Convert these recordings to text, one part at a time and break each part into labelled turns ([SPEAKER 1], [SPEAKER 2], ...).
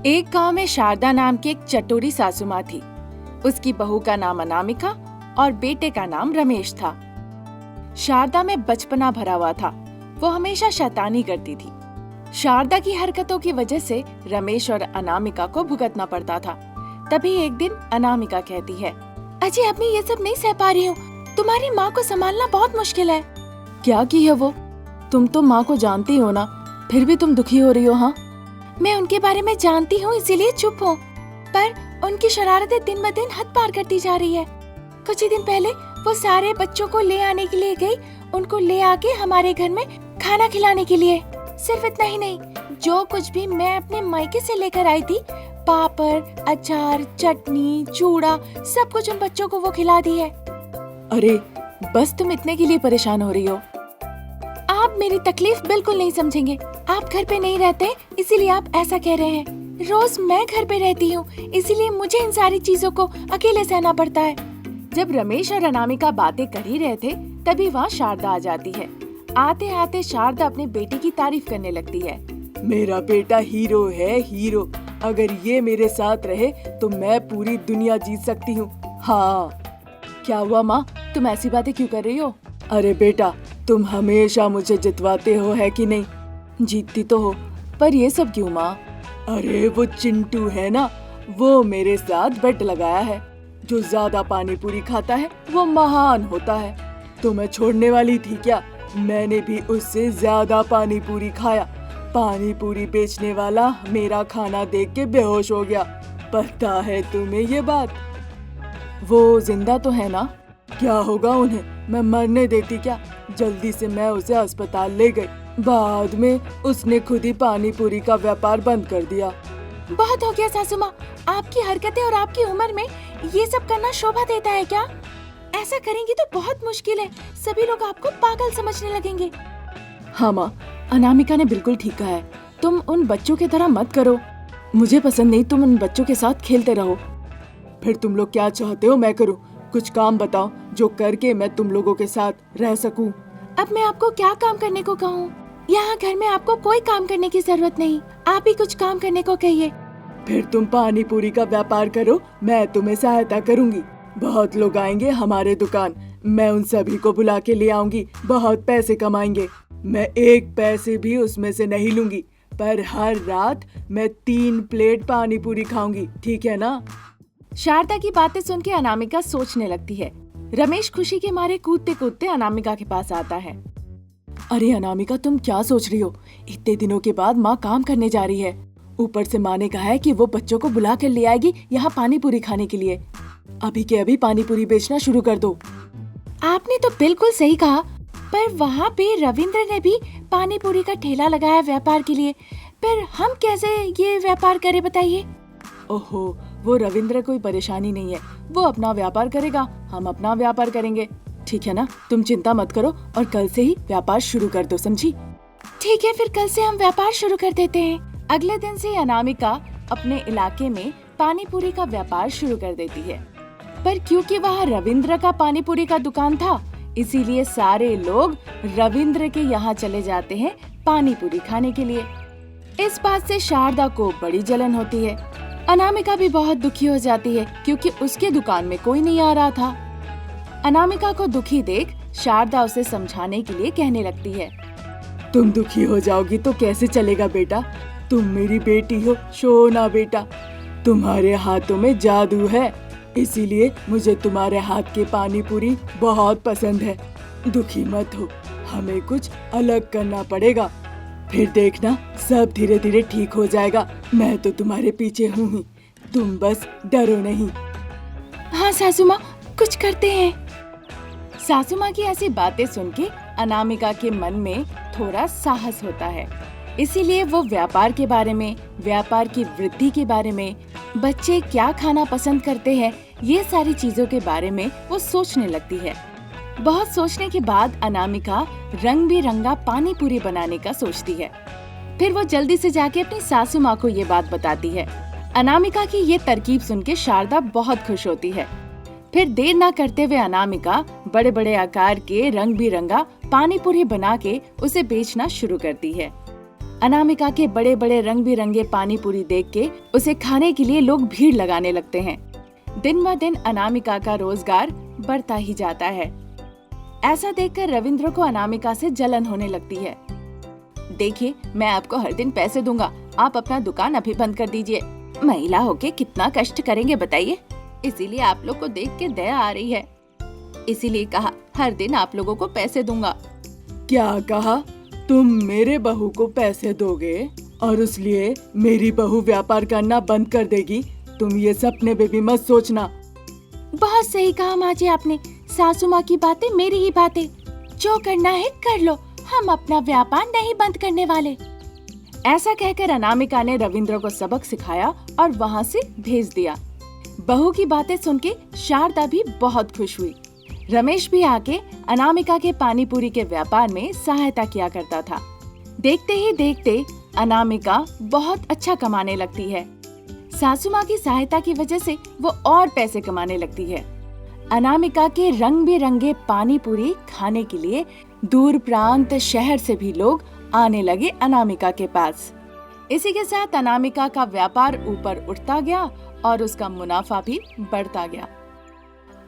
[SPEAKER 1] एक गांव में शारदा नाम की एक चटोरी सासू माँ थी। उसकी बहू का नाम अनामिका और बेटे का नाम रमेश था। शारदा में बचपना भरा हुआ था। वो हमेशा शैतानी करती थी। शारदा की हरकतों की वजह से रमेश और अनामिका को भुगतना पड़ता था। तभी एक दिन अनामिका कहती है, अजी अब मैं ये सब नहीं सह पा रही हूँ। तुम्हारी माँ को संभालना बहुत मुश्किल है। क्या की है वो? तुम तो माँ को जानती हो ना, फिर भी तुम दुखी हो रही हो। हाँ, मैं उनके बारे में जानती हूँ इसीलिए चुप हूँ, पर उनकी शरारतें दिन ब दिन हद पार करती जा रही है। कुछ ही दिन पहले वो सारे बच्चों को ले आने के लिए गई, उनको ले आके हमारे घर में खाना खिलाने के लिए। सिर्फ इतना ही नहीं, जो कुछ भी मैं अपने मायके से लेकर आई थी, पापड़, अचार, चटनी, चूड़ा, सब कुछ उन बच्चों को वो खिला दी है। अरे बस तुम इतने के लिए परेशान हो रही हो? आप मेरी तकलीफ बिल्कुल नहीं समझेंगे। आप घर पे नहीं रहते इसीलिए आप ऐसा कह रहे हैं। रोज मैं घर पे रहती हूँ, इसीलिए मुझे इन सारी चीजों को अकेले सहना पड़ता है। जब रमेश और अनामिका बातें कर ही रहे थे, तभी वहाँ शारदा आ जाती है। आते आते शारदा अपने बेटे की तारीफ करने लगती है। मेरा बेटा हीरो है, हीरो। अगर ये मेरे साथ रहे तो मैं पूरी दुनिया जीत सकती हूँ। हाँ, क्या हुआ माँ, तुम ऐसी बातें क्यों कर रही हो? अरे बेटा, तुम हमेशा मुझे जितवाते हो है कि नहीं? जीतती तो हो, पर ये सब क्यों माँ? अरे वो चिंटू है ना, वो मेरे साथ बेट लगाया है। जो ज्यादा पानी पूरी खाता है वो महान होता है। तो मैं छोड़ने वाली थी क्या? मैंने भी उससे ज्यादा पानी पूरी खाया। पानी पूरी बेचने वाला मेरा खाना देख के बेहोश हो गया। पता है तुम्हें ये बात? वो जिंदा तो है ना? क्या होगा उन्हें, मैं मरने देती क्या? जल्दी से मैं उसे अस्पताल ले गई। बाद में उसने खुद ही पानी पूरी का व्यापार बंद कर दिया। बहुत हो गया सासू माँ, आपकी हरकतें और आपकी उम्र में ये सब करना शोभा देता है क्या? ऐसा करेंगी तो बहुत मुश्किल है, सभी लोग आपको पागल समझने लगेंगे। हाँ माँ, अनामिका ने बिल्कुल ठीक कहा है। तुम उन बच्चों की तरह मत करो। मुझे पसंद नहीं तुम उन बच्चों के साथ खेलते रहो। फिर तुम लोग क्या चाहते हो मैं करूँ? कुछ काम बताओ जो करके मैं तुम लोगों के साथ रह सकूं। अब मैं आपको क्या काम करने को कहूँ? यहाँ घर में आपको कोई काम करने की जरूरत नहीं, आप ही कुछ काम करने को कहिए। फिर तुम पानी पूरी का व्यापार करो, मैं तुम्हें सहायता करूँगी। बहुत लोग आएंगे हमारे दुकान, मैं उन सभी को बुला के ले आऊंगी। बहुत पैसे कमाएंगे। मैं एक पैसे भी उसमें से नहीं लूंगी, पर हर रात मैं 3 प्लेट पानी पूरी खाऊंगी, ठीक है ना? शारदा की बातें सुन के अनामिका सोचने लगती है। रमेश खुशी के मारे कूदते कूदते अनामिका के पास आता है। अरे अनामिका, तुम क्या सोच रही हो? इतने दिनों के बाद माँ काम करने जा रही है। ऊपर से माँ ने कहा है कि वो बच्चों को बुला कर ले आएगी यहाँ पानी पूरी खाने के लिए। अभी के अभी पानी पूरी बेचना शुरू कर दो। आपने तो बिल्कुल सही कहा, पर वहाँ पे रविंद्र ने भी पानी पूरी का ठेला लगाया व्यापार के लिए। फिर हम कैसे ये व्यापार करें बताइए? ओहो, वो रविंद्र कोई परेशानी नहीं है, वो अपना व्यापार करेगा, हम अपना व्यापार करेंगे, ठीक है ना? तुम चिंता मत करो और कल से ही व्यापार शुरू कर दो, समझी? ठीक है, फिर कल से हम व्यापार शुरू कर देते हैं। अगले दिन से अनामिका अपने इलाके में पानी पूरी का व्यापार शुरू कर देती है। पर क्योंकि वहाँ रविंद्र का पानी पूरी का दुकान था, इसीलिए सारे लोग रविंद्र के यहाँ चले जाते हैं पानी पूरी खाने के लिए। इस बात से शारदा को बड़ी जलन होती है। अनामिका भी बहुत दुखी हो जाती है क्योंकि उसके दुकान में कोई नहीं आ रहा था। अनामिका को दुखी देख शारदा उसे समझाने के लिए कहने लगती है, तुम दुखी हो जाओगी तो कैसे चलेगा बेटा? तुम मेरी बेटी हो, सोना बेटा। तुम्हारे हाथों में जादू है, इसीलिए मुझे तुम्हारे हाथ के पानी पूरी बहुत पसंद है। दुखी मत हो, हमें कुछ अलग करना पड़ेगा। फिर देखना सब धीरे धीरे ठीक हो जाएगा। मैं तो तुम्हारे पीछे हूँ ही, तुम बस डरो नहीं। हाँ सासू माँ, कुछ करते हैं। सासू माँ की ऐसी बातें सुन के अनामिका के मन में थोड़ा साहस होता है। इसीलिए वो व्यापार के बारे में, व्यापार की वृद्धि के बारे में, बच्चे क्या खाना पसंद करते हैं, ये सारी चीजों के बारे में वो सोचने लगती है। बहुत सोचने के बाद अनामिका रंग बिरंगा पानी पूरी बनाने का सोचती है। फिर वो जल्दी से जाके अपनी सासू माँ को ये बात बताती है। अनामिका की ये तरकीब सुन के शारदा बहुत खुश होती है। फिर देर ना करते हुए अनामिका बड़े बड़े आकार के रंग बिरंगा पानी पूरी बना के उसे बेचना शुरू करती है। अनामिका के बड़े बड़े रंग बिरंगे पानी पूरी देख के उसे खाने के लिए लोग भीड़ लगाने लगते हैं। दिन ब दिन अनामिका का रोजगार बढ़ता ही जाता है। ऐसा देखकर रविंद्र को अनामिका से जलन होने लगती है। देखिए, मैं आपको हर दिन पैसे दूंगा, आप अपना दुकान अभी बंद कर दीजिए। महिला होके कितना कष्ट करेंगे बताइए, इसीलिए आप लोग को देख के दया आ रही है, इसीलिए कहा हर दिन आप लोगों को पैसे दूंगा।
[SPEAKER 2] क्या कहा? तुम मेरे बहू को पैसे दोगे और इसलिए मेरी बहू व्यापार करना बंद कर देगी? तुम ये सपने में भी मत सोचना।
[SPEAKER 1] बहुत सही कहा माँ जी आपने, सासू माँ की बातें मेरी ही बातें, जो करना है कर लो, हम अपना व्यापार नहीं बंद करने वाले। ऐसा कहकर अनामिका ने रविंद्र को सबक सिखाया और वहाँ से भेज दिया। बहू की बातें सुन के शारदा भी बहुत खुश हुई। रमेश भी आके अनामिका के पानी पूरी के व्यापार में सहायता किया करता था। देखते ही देखते अनामिका बहुत अच्छा कमाने लगती है। सासू माँ की सहायता की वजह से वो और पैसे कमाने लगती है। अनामिका के रंग बिरंगे पानी पूरी खाने के लिए दूर प्रांत शहर से भी लोग आने लगे अनामिका के पास। इसी के साथ अनामिका का व्यापार ऊपर उठता गया और उसका मुनाफा भी बढ़ता गया।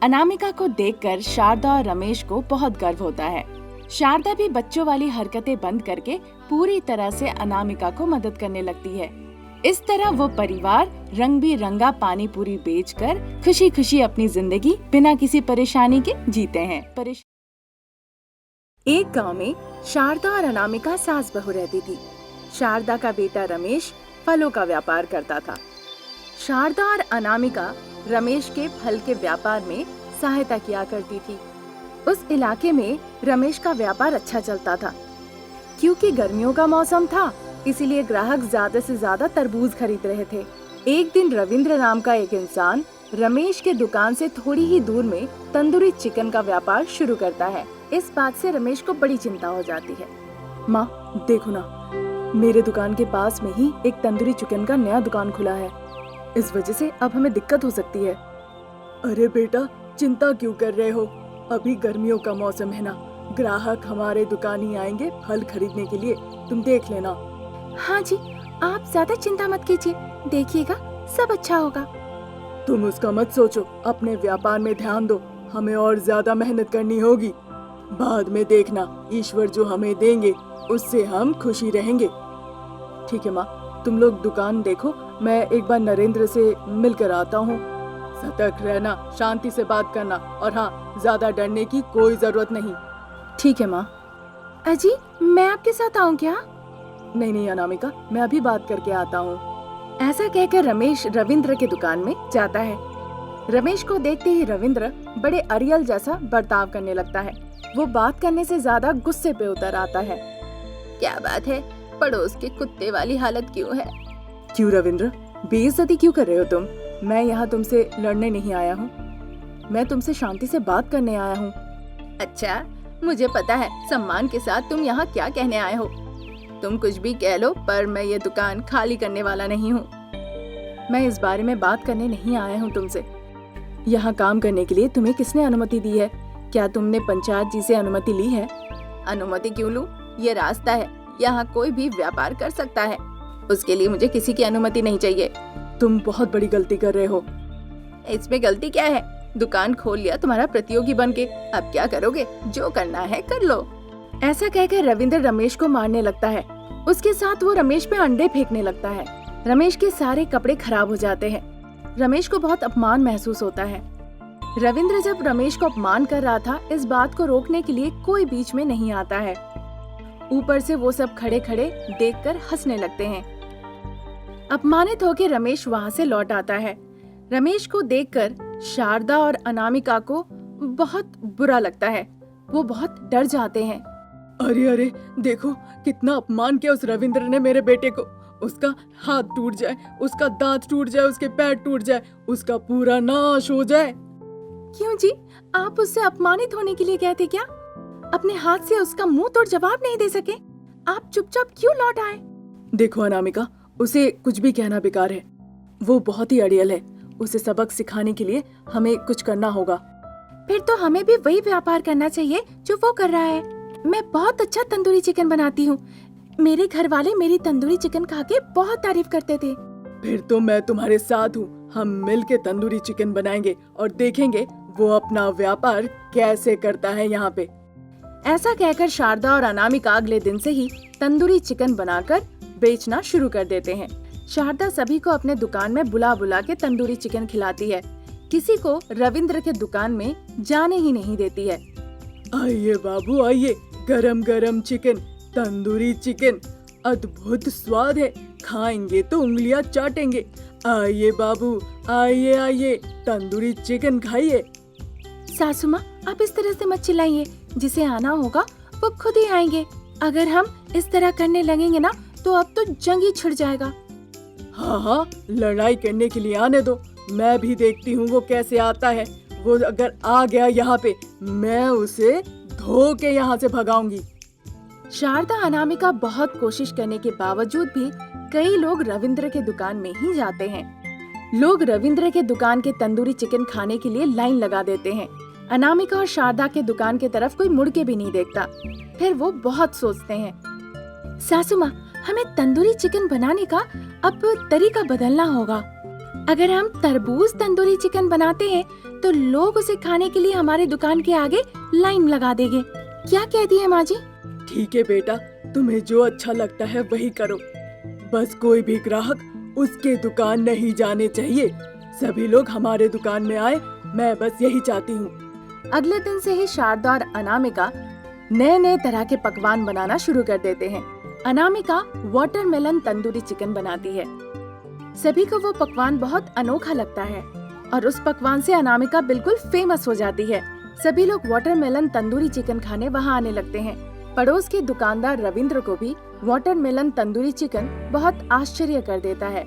[SPEAKER 1] अनामिका को देखकर शारदा और रमेश को बहुत गर्व होता है। शारदा भी बच्चों वाली हरकतें बंद करके पूरी तरह से अनामिका को मदद करने लगती है। इस तरह वो परिवार रंग बिरंगा पानी पूरी बेचकर खुशी खुशी अपनी जिंदगी बिना किसी परेशानी के जीते हैं। एक गांव में शारदा और अनामिका सास बहू रहती थी। शारदा का बेटा रमेश फलों का व्यापार करता था। शारदा और अनामिका रमेश के फल के व्यापार में सहायता किया करती थी। उस इलाके में रमेश का व्यापार अच्छा चलता था। क्योंकि गर्मियों का मौसम था, इसीलिए ग्राहक ज्यादा से ज्यादा तरबूज खरीद रहे थे। एक दिन रविंद्र नाम का एक इंसान रमेश के दुकान से थोड़ी ही दूर में तंदूरी चिकन का व्यापार शुरू करता है। इस बात से रमेश को बड़ी चिंता हो जाती है।
[SPEAKER 2] माँ देखो ना, मेरे दुकान के पास में ही एक तंदूरी चिकन का नया दुकान खुला है, इस वजह से अब हमें दिक्कत हो सकती है। अरे बेटा, चिंता क्यों कर रहे हो? अभी गर्मियों का मौसम है ना, ग्राहक हमारे दुकान ही आएंगे फल खरीदने के लिए, तुम देख लेना।
[SPEAKER 1] हाँ जी, आप ज्यादा चिंता मत कीजिए, देखिएगा सब अच्छा होगा।
[SPEAKER 2] तुम उसका मत सोचो, अपने व्यापार में ध्यान दो, हमें और ज्यादा मेहनत करनी होगी। बाद में देखना, ईश्वर जो हमें देंगे उससे हम खुशी रहेंगे। ठीक है माँ, तुम लोग दुकान देखो, मैं एक बार नरेंद्र से मिलकर आता हूँ। सतर्क रहना, शांति से बात करना, और हाँ, ज्यादा डरने की कोई जरूरत नहीं।
[SPEAKER 1] ठीक है माँ। अजी, मैं आपके साथ आऊँ क्या?
[SPEAKER 2] नहीं नहीं अनामिका, मैं अभी बात करके आता हूँ।
[SPEAKER 1] ऐसा कहकर रमेश रविंद्र के दुकान में जाता है। रमेश को देखते ही रविंद्र बड़े अरियल जैसा बर्ताव करने लगता है। वो बात करने से ज्यादा गुस्से पे उतर आता है। क्या बात है, पड़ोस के कुत्ते वाली हालत क्यों है?
[SPEAKER 2] क्यों रविंद्र, बेइज्जती क्यों कर रहे हो तुम? मैं यहाँ तुमसे लड़ने नहीं आया हूँ, मैं तुमसे शांति से बात करने आया हूँ।
[SPEAKER 1] अच्छा, मुझे पता है सम्मान के साथ तुम यहाँ क्या कहने आए हो। तुम कुछ भी कह लो, पर मैं ये दुकान खाली करने वाला नहीं हूँ।
[SPEAKER 2] मैं इस बारे में बात करने नहीं आया हूँ तुमसे। यहाँ काम करने के लिए तुम्हें किसने अनुमति दी है? क्या तुमने पंचायत जी से अनुमति ली है?
[SPEAKER 1] अनुमति क्यों लूं? ये रास्ता है, यहाँ कोई भी व्यापार कर सकता है, उसके लिए मुझे किसी की अनुमति नहीं चाहिए।
[SPEAKER 2] तुम बहुत बड़ी गलती कर रहे हो।
[SPEAKER 1] इसमें गलती क्या है? दुकान खोल लिया तुम्हारा प्रतियोगी बनके, अब क्या करोगे? जो करना है कर लो। ऐसा कहकर रविंद्र रमेश को मारने लगता है। उसके साथ वो रमेश पे अंडे फेंकने लगता है। रमेश के सारे कपड़े खराब हो जाते हैं। रमेश को बहुत अपमान महसूस होता है। रविंद्र जब रमेश को अपमान कर रहा था, इस बात को रोकने के लिए कोई बीच में नहीं आता है। ऊपर से वो सब खड़े खड़े देखकर हंसने लगते हैं। अपमानित होकर रमेश वहाँ से लौट आता है। रमेश को देखकर शारदा और अनामिका को बहुत बुरा लगता है। वो बहुत डर जाते हैं।
[SPEAKER 2] अरे अरे, देखो कितना अपमान किया उस रविंद्र ने मेरे बेटे को। उसका हाथ टूट जाए, उसका दांत टूट जाए, उसके पैर टूट जाए, उसका पूरा नाश हो जाए।
[SPEAKER 1] क्यों जी, आप उससे अपमानित होने के लिए कहते क्या? अपने हाथ से उसका मुंह तोड़ जवाब नहीं दे सके? आप चुपचाप क्यों लौट आए?
[SPEAKER 2] देखो अनामिका, उसे कुछ भी कहना बेकार है। वो बहुत ही अड़ियल है। उसे सबक सिखाने के लिए हमें कुछ करना होगा।
[SPEAKER 1] फिर तो हमें भी वही व्यापार करना चाहिए जो वो कर रहा है। मैं बहुत अच्छा तंदूरी चिकन बनाती हूँ, मेरे घर वाले मेरी तंदूरी चिकन खा के बहुत तारीफ करते थे।
[SPEAKER 2] फिर तो मैं तुम्हारे साथ हूँ। हम मिलके तंदूरी चिकन बनाएंगे और देखेंगे वो अपना व्यापार कैसे करता है यहाँ पे।
[SPEAKER 1] ऐसा कहकर शारदा और अनामिका अगले दिन से ही तंदूरी चिकन बनाकर बेचना शुरू कर देते हैं। शारदा सभी को अपने दुकान में बुला बुला के तंदूरी चिकन खिलाती है। किसी को रविंद्र के दुकान में जाने ही नहीं देती है।
[SPEAKER 2] आइए बाबू आइए, गरम गरम चिकन, तंदूरी चिकन, अद्भुत स्वाद है, खाएंगे तो उंगलियां चाटेंगे। आइए बाबू आइए आइए, तंदूरी चिकन खाइए।
[SPEAKER 1] सासू माँ, आप इस तरह से मत चिल्लाइए, जिसे आना होगा वो खुद ही आएंगे। अगर हम इस तरह करने लगेंगे ना तो अब तो जंग ही छिड़ जाएगा।
[SPEAKER 2] हाँ, लड़ाई करने के लिए आने दो, मैं भी देखती हूँ वो कैसे आता है। वो अगर आ गया यहाँ पे, मैं उसे धो के यहाँ से भगाऊंगी।
[SPEAKER 1] शारदा अनामिका बहुत कोशिश करने के बावजूद भी कई लोग रविंद्र के दुकान में ही जाते हैं। लोग रविंद्र के दुकान के तंदूरी चिकन खाने के लिए लाइन लगा देते हैं। अनामिका और शारदा के दुकान की तरफ कोई मुड़ के भी नहीं देखता। फिर वो बहुत सोचते हैं, सासू माँ, हमें तंदूरी चिकन बनाने का अब तरीका बदलना होगा। अगर हम तरबूज तंदूरी चिकन बनाते हैं तो लोग उसे खाने के लिए हमारे दुकान के आगे लाइन लगा देंगे। क्या कहती है माँ जी?
[SPEAKER 2] ठीक है बेटा, तुम्हें जो अच्छा लगता है वही करो। बस कोई भी ग्राहक उसके दुकान नहीं जाने चाहिए। सभी लोग हमारे दुकान में आए, मैं बस यही चाहती हूँ।
[SPEAKER 1] अगले दिन से ही शारदा और अनामिका नए नए तरह के पकवान बनाना शुरू कर देते हैं। अनामिका वाटरमेलन तंदूरी चिकन बनाती है। सभी को वो पकवान बहुत अनोखा लगता है और उस पकवान से अनामिका बिल्कुल फेमस हो जाती है। सभी लोग वाटरमेलन तंदूरी चिकन खाने वहाँ आने लगते हैं। पड़ोस के दुकानदार रविंद्र को भी वाटरमेलन तंदूरी चिकन बहुत आश्चर्य कर देता है।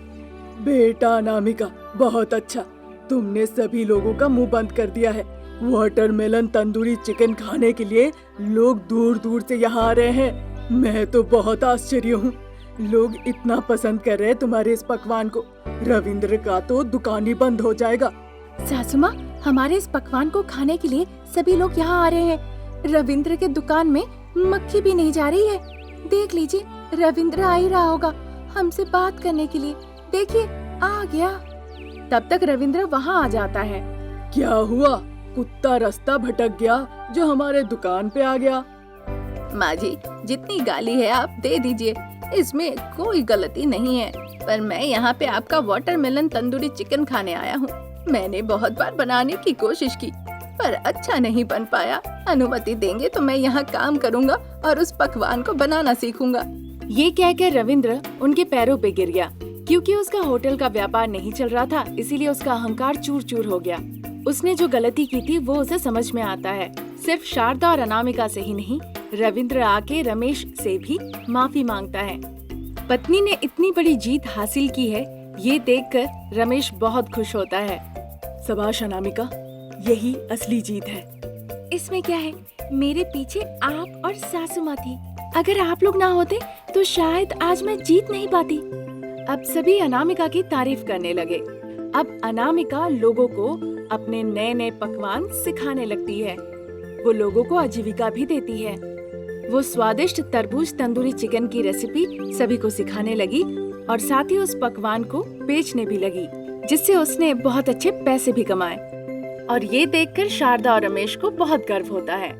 [SPEAKER 2] बेटा अनामिका, बहुत अच्छा, तुमने सभी लोगों का मुंह बंद कर दिया है। वाटरमेलन तंदूरी चिकन खाने के लिए लोग दूर दूर से यहाँ आ रहे हैं। मैं तो बहुत आश्चर्य हूँ, लोग इतना पसंद कर रहे हैं तुम्हारे इस पकवान को। रविंद्र का तो दुकान ही बंद हो जाएगा।
[SPEAKER 1] सासू माँ, हमारे इस पकवान को खाने के लिए सभी लोग यहाँ आ रहे हैं। रविंद्र के दुकान में मक्खी भी नहीं जा रही है। देख लीजिए, रविंद्र आ ही रहा होगा हमसे बात करने के लिए। देखिए, आ गया। तब तक रविंद्र वहाँ आ जाता है।
[SPEAKER 2] क्या हुआ? कुत्ता रास्ता भटक गया जो हमारे दुकान पे आ गया।
[SPEAKER 1] माँ जी, जितनी गाली है आप दे दीजिए, इसमें कोई गलती नहीं है। पर मैं यहाँ पे आपका वाटरमेलन तंदूरी चिकन खाने आया हूँ। मैंने बहुत बार बनाने की कोशिश की पर अच्छा नहीं बन पाया। अनुमति देंगे तो मैं यहाँ काम करूँगा और उस पकवान को बनाना सीखूंगा। ये कहकर रविंद्र उनके पैरों पे गिर गया। क्योंकि उसका होटल का व्यापार नहीं चल रहा था, इसीलिए उसका अहंकार चूर चूर हो गया। उसने जो गलती की थी वो उसे समझ में आता है। सिर्फ शारदा और अनामिका से ही नहीं, रविंद्र आके रमेश से भी माफी मांगता है। पत्नी ने इतनी बड़ी जीत हासिल की है, ये देखकर रमेश बहुत खुश होता है।
[SPEAKER 2] शाबाश अनामिका, यही असली जीत है।
[SPEAKER 1] इसमें क्या है, मेरे पीछे आप और सासू माँ थी। अगर आप लोग ना होते तो शायद आज मैं जीत नहीं पाती। अब सभी अनामिका की तारीफ करने लगे। अब अनामिका लोगों को अपने नए नए पकवान सिखाने लगती है। वो लोगों को आजीविका भी देती है। वो स्वादिष्ट तरबूज तंदूरी चिकन की रेसिपी सभी को सिखाने लगी और साथ ही उस पकवान को बेचने भी लगी, जिससे उसने बहुत अच्छे पैसे भी कमाए। और ये देखकर शारदा और रमेश को बहुत गर्व होता है।